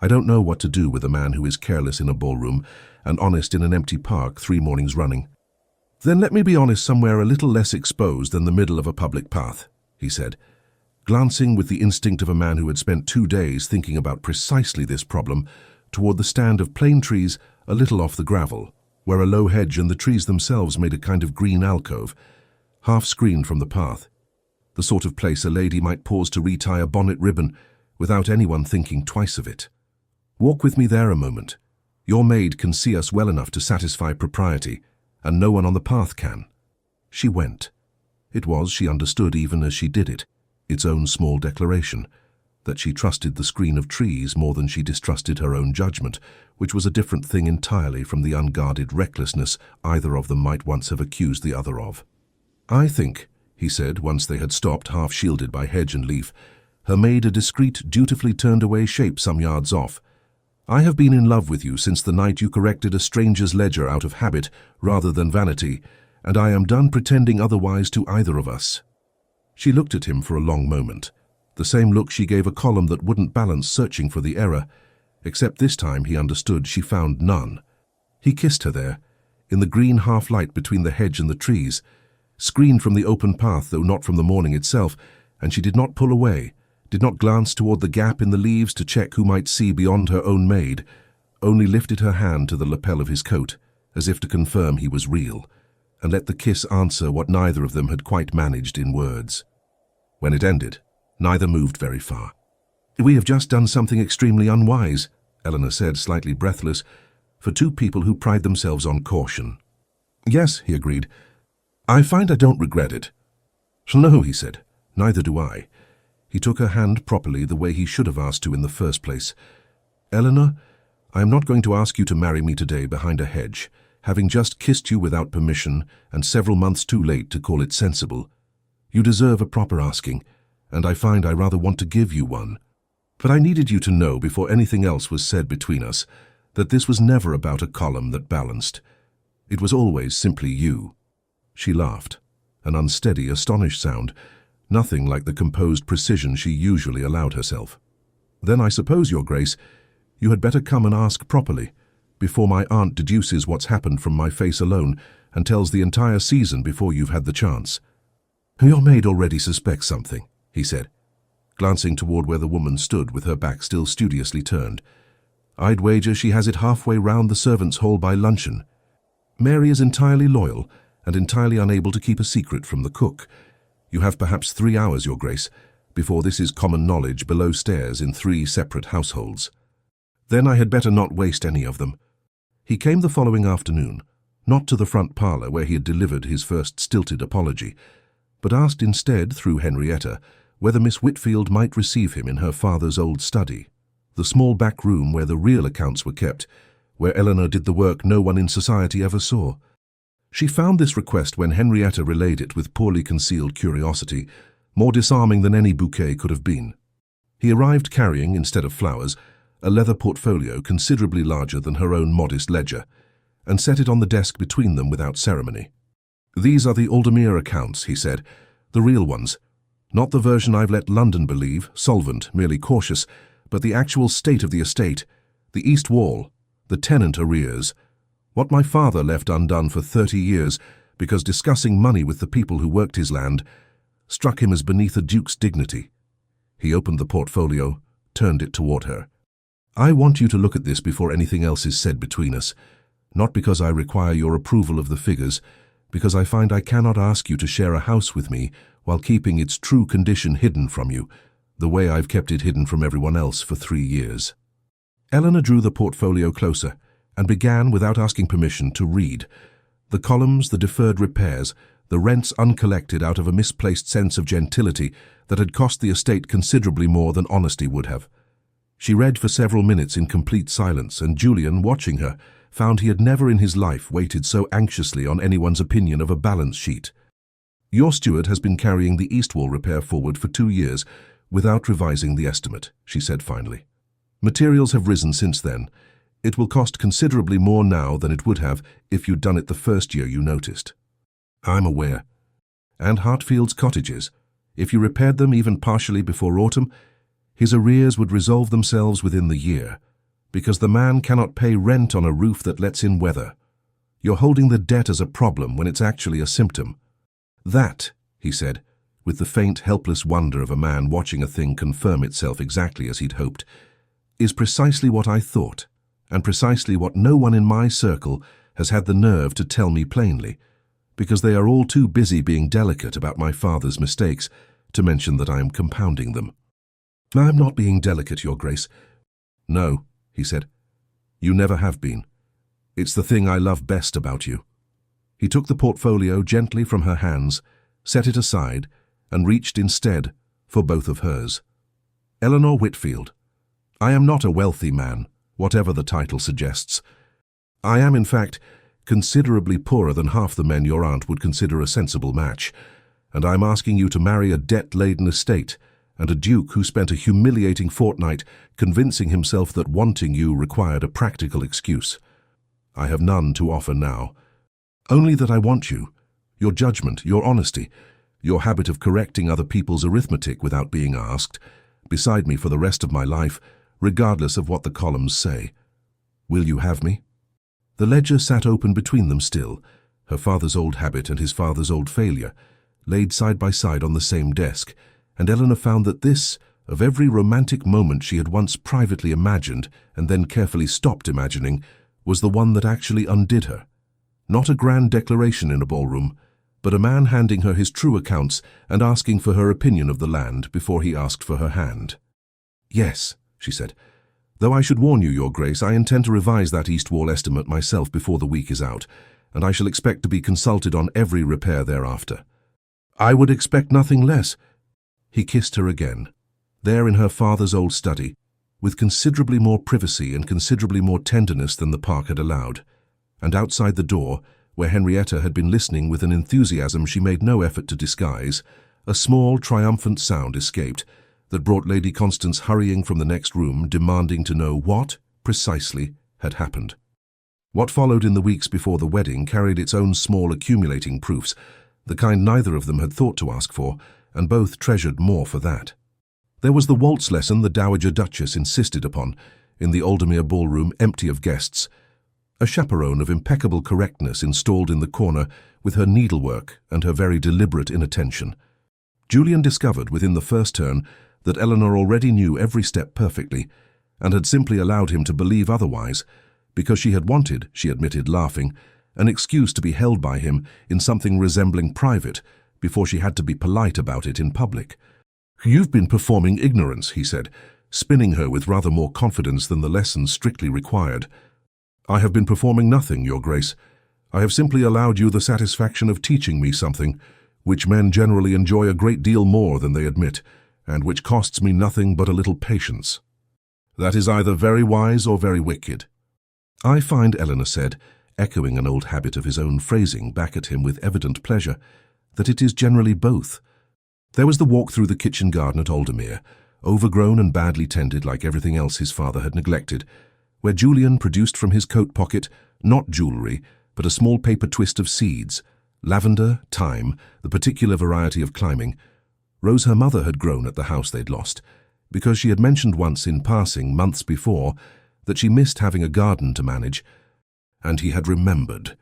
"I don't know what to do with a man who is careless in a ballroom and honest in an empty park 3 mornings running." "Then let me be honest somewhere a little less exposed than the middle of a public path," he said, glancing with the instinct of a man who had spent 2 days thinking about precisely this problem toward the stand of plane trees a little off the gravel, where a low hedge and the trees themselves made a kind of green alcove, half screened from the path, the sort of place a lady might pause to retie a bonnet ribbon without anyone thinking twice of it. "Walk with me there a moment. Your maid can see us well enough to satisfy propriety, and no one on the path can." She went. It was, she understood even as she did it, its own small declaration, that she trusted the screen of trees more than she distrusted her own judgment, which was a different thing entirely from the unguarded recklessness either of them might once have accused the other of. "I think," he said, once they had stopped, half shielded by hedge and leaf, her maid a discreet, dutifully turned-away shape some yards off, "I have been in love with you since the night you corrected a stranger's ledger out of habit rather than vanity, and I am done pretending otherwise to either of us." She looked at him for a long moment, the same look she gave a column that wouldn't balance searching for the error, except this time he understood she found none. He kissed her there, in the green half-light between the hedge and the trees, screened from the open path though not from the morning itself, and she did not pull away, did not glance toward the gap in the leaves to check who might see beyond her own maid, only lifted her hand to the lapel of his coat, as if to confirm he was real, and let the kiss answer what neither of them had quite managed in words. When it ended, neither moved very far. "We have just done something extremely unwise," Eleanor said, slightly breathless, for two people who pride themselves on caution. "Yes," he agreed. "I find I don't regret it." "No," he said, "neither do I." He took her hand properly, the way he should have asked to in the first place. "Eleanor, I am not going to ask you to marry me today behind a hedge, having just kissed you without permission and several months too late to call it sensible. You deserve a proper asking, and I find I rather want to give you one. But I needed you to know before anything else was said between us that this was never about a column that balanced. It was always simply you." She laughed, an unsteady, astonished sound, nothing like the composed precision she usually allowed herself. "Then I suppose, Your Grace, you had better come and ask properly, before my aunt deduces what's happened from my face alone and tells the entire season before you've had the chance." "Your maid already suspects something," he said, glancing toward where the woman stood with her back still studiously turned. "I'd wager she has it halfway round the servants' hall by luncheon. Mary is entirely loyal and entirely unable to keep a secret from the cook. You have perhaps 3 hours, Your Grace, before this is common knowledge below stairs in 3 separate households. Then I had better not waste any of them." He came the following afternoon, not to the front parlour where he had delivered his first stilted apology, but asked instead, through Henrietta, whether Miss Whitfield might receive him in her father's old study, the small back room where the real accounts were kept, where Eleanor did the work no one in society ever saw. She found this request, when Henrietta relayed it with poorly concealed curiosity, more disarming than any bouquet could have been. He arrived carrying, instead of flowers, a leather portfolio considerably larger than her own modest ledger, and set it on the desk between them without ceremony. "These are the Aldermere accounts," he said, "the real ones. Not the version I've let London believe, solvent, merely cautious, but the actual state of the estate, the east wall, the tenant arrears, what my father left undone for 30 years because discussing money with the people who worked his land struck him as beneath a duke's dignity." He opened the portfolio, turned it toward her. "I want you to look at this before anything else is said between us, not because I require your approval of the figures, because I find I cannot ask you to share a house with me while keeping its true condition hidden from you, the way I've kept it hidden from everyone else for 3 years. Eleanor drew the portfolio closer and began, without asking permission, to read. The columns, the deferred repairs, the rents uncollected out of a misplaced sense of gentility that had cost the estate considerably more than honesty would have. She read for several minutes in complete silence, and Julian, watching her, found he had never in his life waited so anxiously on anyone's opinion of a balance sheet. "Your steward has been carrying the east wall repair forward for 2 years without revising the estimate," she said finally. "Materials have risen since then. It will cost considerably more now than it would have if you'd done it the first year you noticed." "I'm aware." "And Hartfield's cottages. If you repaired them even partially before autumn, his arrears would resolve themselves within the year, because the man cannot pay rent on a roof that lets in weather. You're holding the debt as a problem when it's actually a symptom." "That," he said, with the faint, helpless wonder of a man watching a thing confirm itself exactly as he'd hoped, "is precisely what I thought, and precisely what no one in my circle has had the nerve to tell me plainly, because they are all too busy being delicate about my father's mistakes to mention that I am compounding them." "I'm not being delicate, Your Grace." "No," he said. "You never have been. It's the thing I love best about you." He took the portfolio gently from her hands, set it aside, and reached instead for both of hers. "Eleanor Whitfield, I am not a wealthy man, whatever the title suggests. I am, in fact, considerably poorer than half the men your aunt would consider a sensible match, and I'm asking you to marry a debt-laden estate and a duke who spent a humiliating fortnight convincing himself that wanting you required a practical excuse. I have none to offer now. Only that I want you, your judgment, your honesty, your habit of correcting other people's arithmetic without being asked, beside me for the rest of my life, regardless of what the columns say. Will you have me?" The ledger sat open between them still, her father's old habit and his father's old failure, laid side by side on the same desk, and Eleanor found that this, of every romantic moment she had once privately imagined and then carefully stopped imagining, was the one that actually undid her. Not a grand declaration in a ballroom, but a man handing her his true accounts and asking for her opinion of the land before he asked for her hand. "Yes," she said. "Though I should warn you, Your Grace, I intend to revise that east wall estimate myself before the week is out, and I shall expect to be consulted on every repair thereafter." "I would expect nothing less." He kissed her again, there in her father's old study, with considerably more privacy and considerably more tenderness than the park had allowed, and outside the door, where Henrietta had been listening with an enthusiasm she made no effort to disguise, a small, triumphant sound escaped that brought Lady Constance hurrying from the next room, demanding to know what, precisely, had happened. What followed in the weeks before the wedding carried its own small accumulating proofs, the kind neither of them had thought to ask for, and both treasured more for that. There was the waltz lesson the Dowager Duchess insisted upon, in the Aldermere ballroom empty of guests, a chaperone of impeccable correctness installed in the corner with her needlework and her very deliberate inattention. Julian discovered within the first turn that Eleanor already knew every step perfectly, and had simply allowed him to believe otherwise, because she had wanted, she admitted laughing, an excuse to be held by him in something resembling private, before she had to be polite about it in public. "You've been performing ignorance," he said, spinning her with rather more confidence than the lesson strictly required. "I have been performing nothing, Your Grace. I have simply allowed you the satisfaction of teaching me something, which men generally enjoy a great deal more than they admit, and which costs me nothing but a little patience. That is either very wise or very wicked." "I find," Eleanor said, echoing an old habit of his own phrasing back at him with evident pleasure, "that it is generally both." There was the walk through the kitchen garden at Aldermere, overgrown and badly tended like everything else his father had neglected, where Julian produced from his coat pocket, not jewellery, but a small paper twist of seeds, lavender, thyme, the particular variety of climbing, rose her mother had grown at the house they'd lost, because she had mentioned once in passing, months before, that she missed having a garden to manage, and he had remembered.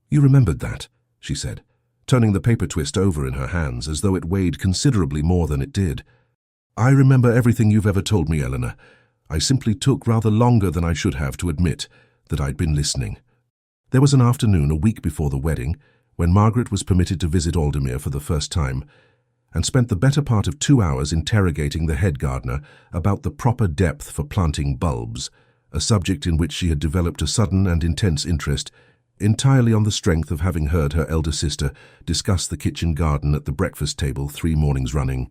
"You remembered that," she said, turning the paper twist over in her hands as though it weighed considerably more than it did. "I remember everything you've ever told me, Eleanor. I simply took rather longer than I should have to admit that I'd been listening." There was an afternoon a week before the wedding when Margaret was permitted to visit Aldermere for the first time, and spent the better part of 2 hours interrogating the head gardener about the proper depth for planting bulbs, a subject in which she had developed a sudden and intense interest, entirely on the strength of having heard her elder sister discuss the kitchen garden at the breakfast table 3 mornings running.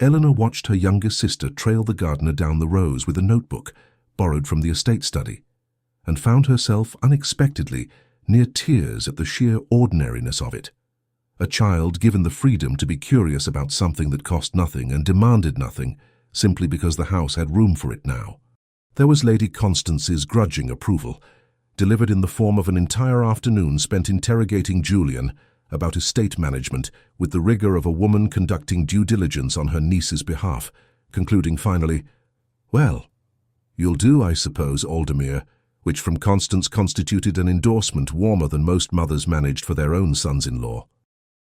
Eleanor watched her younger sister trail the gardener down the rows with a notebook, borrowed from the estate study, and found herself unexpectedly near tears at the sheer ordinariness of it. A child given the freedom to be curious about something that cost nothing and demanded nothing, simply because the house had room for it now. There was Lady Constance's grudging approval, delivered in the form of an entire afternoon spent interrogating Julian about estate management with the rigour of a woman conducting due diligence on her niece's behalf, concluding finally, "Well, you'll do, I suppose, Aldermere," which from Constance constituted an endorsement warmer than most mothers managed for their own sons-in-law.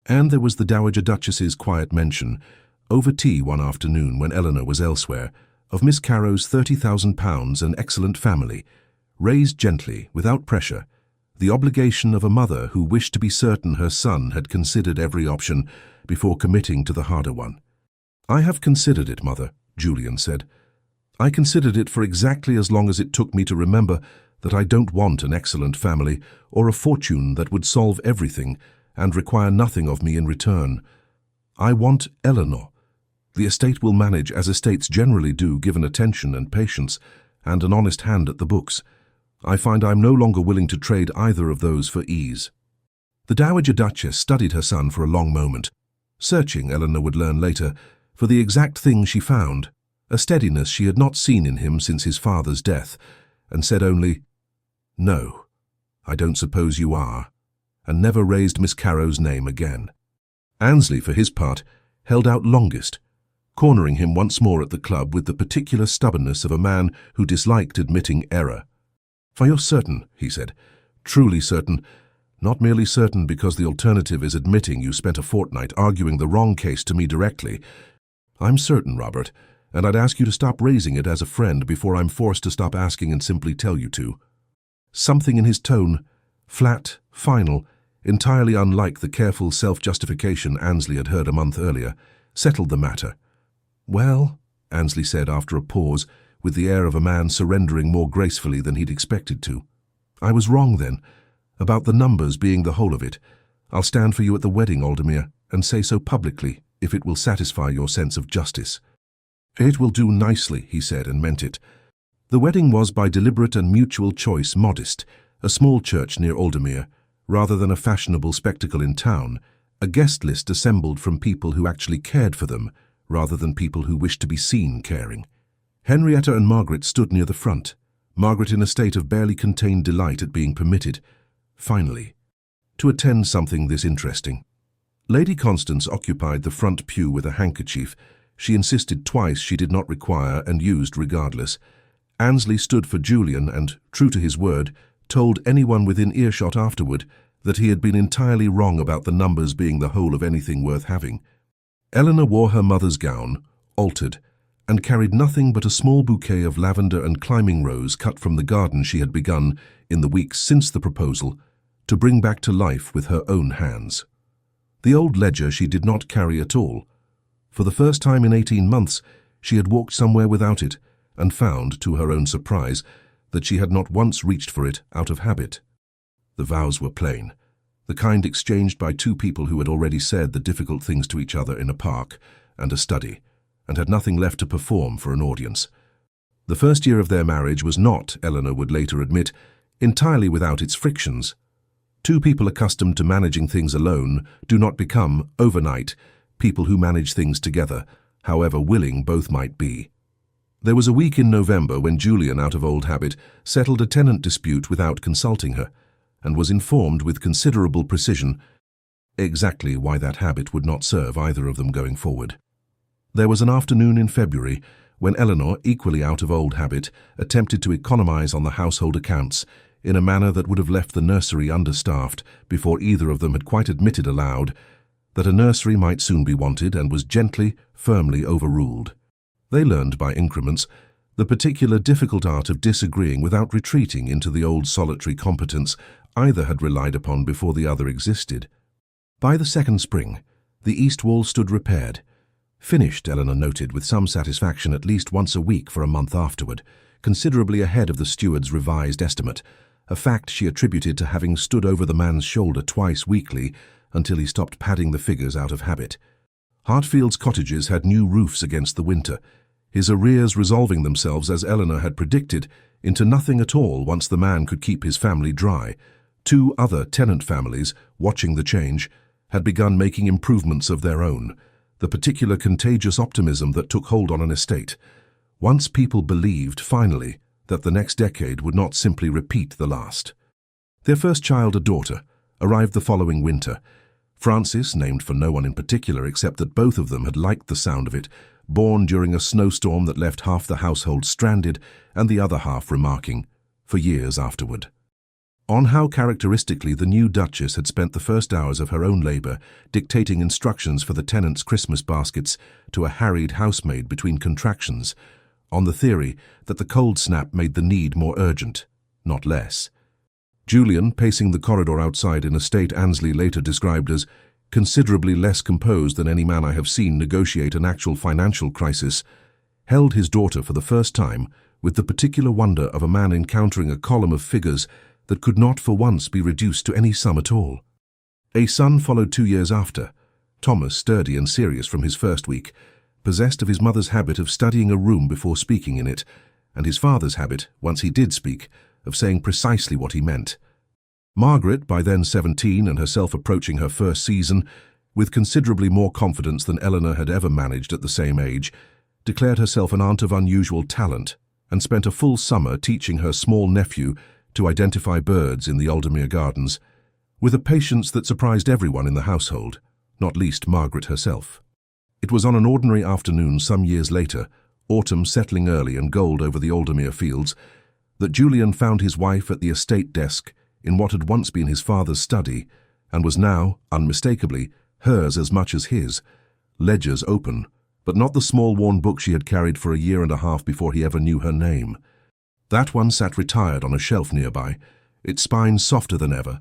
And there was the Dowager Duchess's quiet mention, over tea one afternoon when Eleanor was elsewhere, of Miss Carrow's £30,000 and excellent family, raised gently, without pressure, the obligation of a mother who wished to be certain her son had considered every option before committing to the harder one. "I have considered it, Mother," Julian said. "I considered it for exactly as long as it took me to remember that I don't want an excellent family or a fortune that would solve everything and require nothing of me in return. I want Eleanor. The estate will manage as estates generally do, given attention and patience, and an honest hand at the books. I find I'm no longer willing to trade either of those for ease." The Dowager Duchess studied her son for a long moment, searching, Eleanor would learn later, for the exact thing she found, a steadiness she had not seen in him since his father's death, and said only, "No, I don't suppose you are," and never raised Miss Carrow's name again. Annesley, for his part, held out longest, cornering him once more at the club with the particular stubbornness of a man who disliked admitting error. "For you're certain," he said, "truly certain, not merely certain because the alternative is admitting you spent a fortnight arguing the wrong case to me directly. I'm certain, Robert, and I'd ask you to stop raising it as a friend before I'm forced to stop asking and simply tell you to." Something in his tone, flat, final, entirely unlike the careful self-justification Annesley had heard a month earlier, settled the matter. "Well," Annesley said after a pause, with the air of a man surrendering more gracefully than he'd expected to. "I was wrong then, about the numbers being the whole of it. I'll stand for you at the wedding, Aldemir, and say so publicly, if it will satisfy your sense of justice." "It will do nicely," he said, and meant it. The wedding was by deliberate and mutual choice modest, a small church near Aldemir, rather than a fashionable spectacle in town, a guest list assembled from people who actually cared for them, rather than people who wished to be seen caring. Henrietta and Margaret stood near the front, Margaret in a state of barely contained delight at being permitted, finally, to attend something this interesting. Lady Constance occupied the front pew with a handkerchief. She insisted twice she did not require and used regardless. Annesley stood for Julian and, true to his word, told anyone within earshot afterward that he had been entirely wrong about the numbers being the whole of anything worth having. Eleanor wore her mother's gown, altered, and carried nothing but a small bouquet of lavender and climbing rose cut from the garden she had begun, in the weeks since the proposal, to bring back to life with her own hands. The old ledger she did not carry at all. For the first time in 18 months, she had walked somewhere without it, and found, to her own surprise, that she had not once reached for it out of habit. The vows were plain, the kind exchanged by two people who had already said the difficult things to each other in a park and a study, and had nothing left to perform for an audience. The first year of their marriage was not, Eleanor would later admit, entirely without its frictions. Two people accustomed to managing things alone do not become, overnight, people who manage things together, however willing both might be. There was a week in November when Julian, out of old habit, settled a tenant dispute without consulting her, and was informed with considerable precision exactly why that habit would not serve either of them going forward. There was an afternoon in February when Eleanor, equally out of old habit, attempted to economize on the household accounts in a manner that would have left the nursery understaffed before either of them had quite admitted aloud that a nursery might soon be wanted, and was gently, firmly overruled. They learned by increments the particular difficult art of disagreeing without retreating into the old solitary competence either had relied upon before the other existed. By the second spring, the east wall stood repaired. Finished, Eleanor noted with some satisfaction, at least once a week for a month afterward, considerably ahead of the steward's revised estimate, a fact she attributed to having stood over the man's shoulder twice weekly until he stopped padding the figures out of habit. Hartfield's cottages had new roofs against the winter, his arrears resolving themselves, as Eleanor had predicted, into nothing at all once the man could keep his family dry. Two other tenant families, watching the change, had begun making improvements of their own, the particular contagious optimism that took hold on an estate. Once people believed, finally, that the next decade would not simply repeat the last. Their first child, a daughter, arrived the following winter. Frances, named for no one in particular except that both of them had liked the sound of it, born during a snowstorm that left half the household stranded and the other half remarking, for years afterward, on how characteristically the new Duchess had spent the first hours of her own labour dictating instructions for the tenants' Christmas baskets to a harried housemaid between contractions, on the theory that the cold snap made the need more urgent, not less. Julian, pacing the corridor outside in a state Annesley later described as considerably less composed than any man I have seen negotiate an actual financial crisis, held his daughter for the first time with the particular wonder of a man encountering a column of figures that could not for once be reduced to any sum at all. A son followed 2 years after, Thomas, sturdy and serious from his first week, possessed of his mother's habit of studying a room before speaking in it, and his father's habit, once he did speak, of saying precisely what he meant. Margaret, by then 17 and herself approaching her first season, with considerably more confidence than Eleanor had ever managed at the same age, declared herself an aunt of unusual talent and spent a full summer teaching her small nephew to identify birds in the Aldemir Gardens, with a patience that surprised everyone in the household, not least Margaret herself. It was on an ordinary afternoon some years later, autumn settling early and gold over the Aldemir fields, that Julian found his wife at the estate desk in what had once been his father's study, and was now, unmistakably, hers as much as his, ledgers open, but not the small worn book she had carried for a year and a half before he ever knew her name. That one sat retired on a shelf nearby, its spine softer than ever,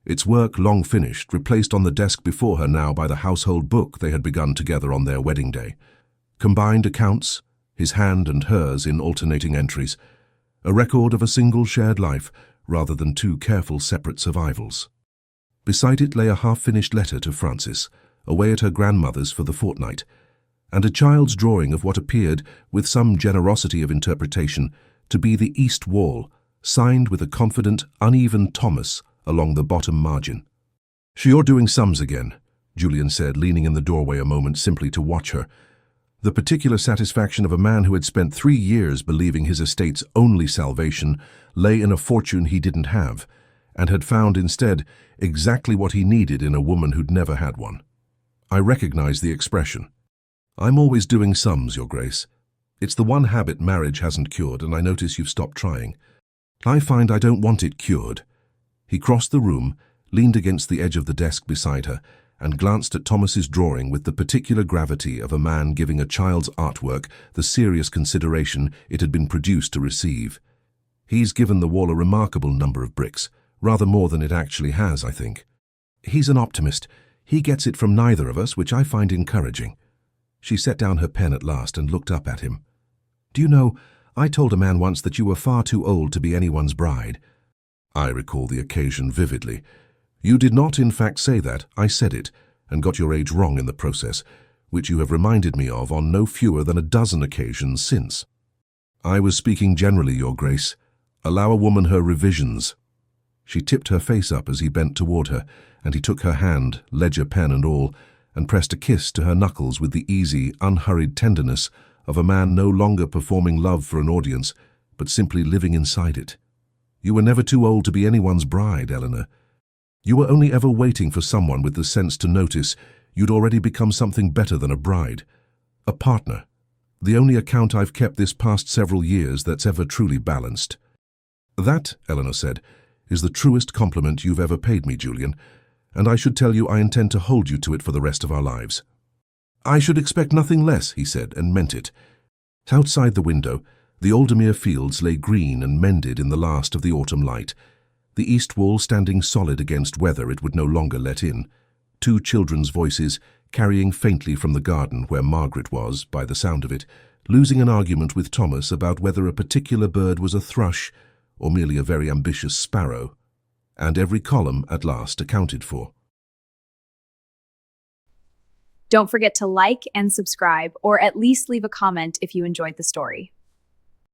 its work long finished, replaced on the desk before her now by the household book they had begun together on their wedding day. Combined accounts, his hand and hers in alternating entries, a record of a single shared life rather than two careful separate survivals. Beside it lay a half-finished letter to Frances, away at her grandmother's for the fortnight, and a child's drawing of what appeared, with some generosity of interpretation, to be the east wall, signed with a confident, uneven Thomas along the bottom margin. "You're doing sums again," Julian said, leaning in the doorway a moment simply to watch her. The particular satisfaction of a man who had spent 3 years believing his estate's only salvation lay in a fortune he didn't have, and had found instead exactly what he needed in a woman who'd never had one. I recognize the expression. "I'm always doing sums, Your Grace. It's the one habit marriage hasn't cured, and I notice you've stopped trying. I find I don't want it cured." He crossed the room, leaned against the edge of the desk beside her, and glanced at Thomas's drawing with the particular gravity of a man giving a child's artwork the serious consideration it had been produced to receive. "He's given the wall a remarkable number of bricks, rather more than it actually has, I think. He's an optimist. He gets it from neither of us, which I find encouraging." She set down her pen at last and looked up at him. "Do you know, I told a man once that you were far too old to be anyone's bride." I recall the occasion vividly. "You did not, in fact, say that. I said it, and got your age wrong in the process, which you have reminded me of on no fewer than a dozen occasions since." "I was speaking generally, Your Grace. Allow a woman her revisions." She tipped her face up as he bent toward her, and he took her hand, ledger pen and all, and pressed a kiss to her knuckles with the easy, unhurried tenderness of a man no longer performing love for an audience, but simply living inside it. "You were never too old to be anyone's bride, Eleanor. You were only ever waiting for someone with the sense to notice you'd already become something better than a bride. A partner. The only account I've kept this past several years that's ever truly balanced." "That," Eleanor said, "is the truest compliment you've ever paid me, Julian, and I should tell you I intend to hold you to it for the rest of our lives." "I should expect nothing less," he said, and meant it. Outside the window, the Aldermere fields lay green and mended in the last of the autumn light, the east wall standing solid against weather it would no longer let in, 2 children's voices carrying faintly from the garden where Margaret was, by the sound of it, losing an argument with Thomas about whether a particular bird was a thrush or merely a very ambitious sparrow, and every column at last accounted for. Don't forget to like and subscribe, or at least leave a comment if you enjoyed the story.